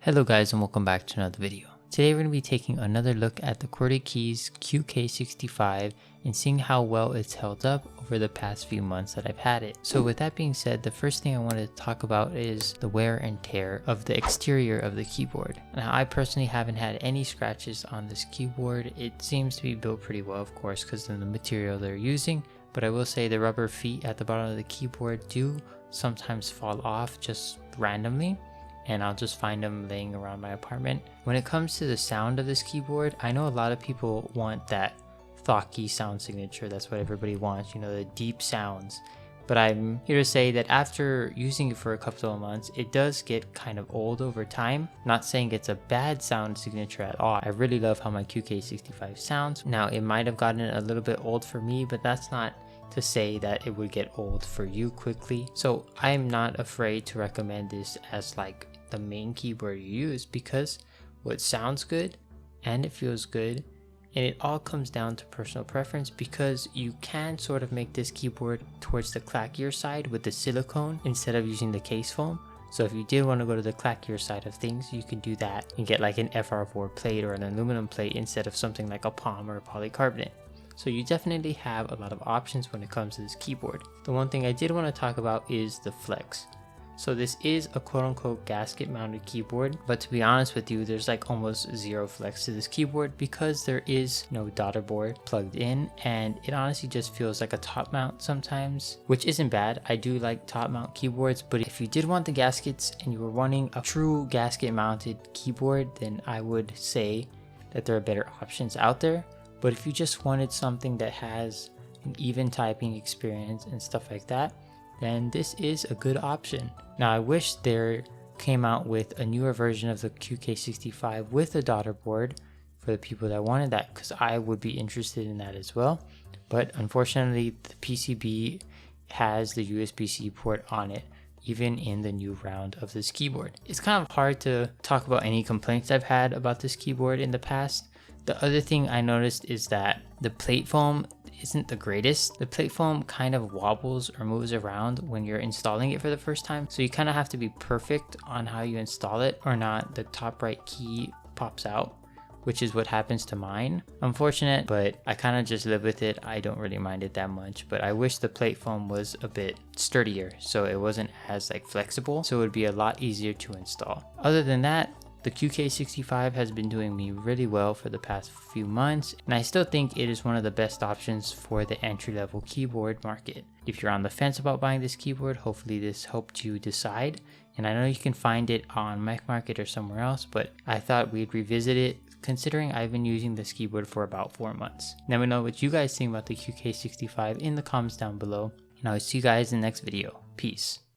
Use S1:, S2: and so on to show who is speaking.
S1: Hello guys and welcome back to another video. Today we're going to be taking another look at the Qwertykeys QK65 and seeing how well it's held up over the past few months that I've had it. So with that being said, the first thing I wanted to talk about is the wear and tear of the exterior of the keyboard. Now I personally haven't had any scratches on this keyboard. It seems to be built pretty well, of course, because of the material they're using, but I will say the rubber feet at the bottom of the keyboard do sometimes fall off just randomly, and I'll just find them laying around my apartment. When it comes to the sound of this keyboard, I know a lot of people want that thocky sound signature. That's what everybody wants, you know, the deep sounds. But I'm here to say that after using it for a couple of months, it does get kind of old over time. Not saying it's a bad sound signature at all. I really love how my QK65 sounds. Now, it might have gotten a little bit old for me, but that's not to say that it would get old for you quickly. So I'm not afraid to recommend this as like the main keyboard you use, because what sounds good and it feels good, and it all comes down to personal preference, because you can sort of make this keyboard towards the clackier side with the silicone instead of using the case foam. So if you did want to go to the clackier side of things, you can do that and get like an FR4 plate or an aluminum plate instead of something like a POM or a polycarbonate. So you definitely have a lot of options when it comes to this keyboard. The one thing I did want to talk about is the flex. So this is a quote-unquote gasket mounted keyboard, but to be honest with you, there's like almost zero flex to this keyboard because there is no daughter board plugged in, and it honestly just feels like a top mount sometimes, which isn't bad. I do like top mount keyboards, but if you did want the gaskets and you were wanting a true gasket mounted keyboard, then I would say that there are better options out there. But if you just wanted something that has an even typing experience and stuff like that, then this is a good option. Now I wish there came out with a newer version of the QK65 with a daughter board for the people that wanted that, because I would be interested in that as well. But unfortunately the PCB has the USB-C port on it, even in the new round of this keyboard. It's kind of hard to talk about any complaints I've had about this keyboard in the past. The other thing I noticed is that the plate foam isn't the greatest. The plate foam kind of wobbles or moves around when you're installing it for the first time, so you kind of have to be perfect on how you install it, or not the top right key pops out, which is what happens to mine. Unfortunate, but I kind of just live with it. I don't really mind it that much, but I wish the plate foam was a bit sturdier so it wasn't as like flexible, so it would be a lot easier to install. Other than that, the QK65 has been doing me really well for the past few months, and I still think it is one of the best options for the entry-level keyboard market. If you're on the fence about buying this keyboard, hopefully this helped you decide. And I know you can find it on Mac Market or somewhere else, but I thought we'd revisit it considering I've been using this keyboard for about 4 months. Let me know what you guys think about the QK65 in the comments down below, and I'll see you guys in the next video. Peace.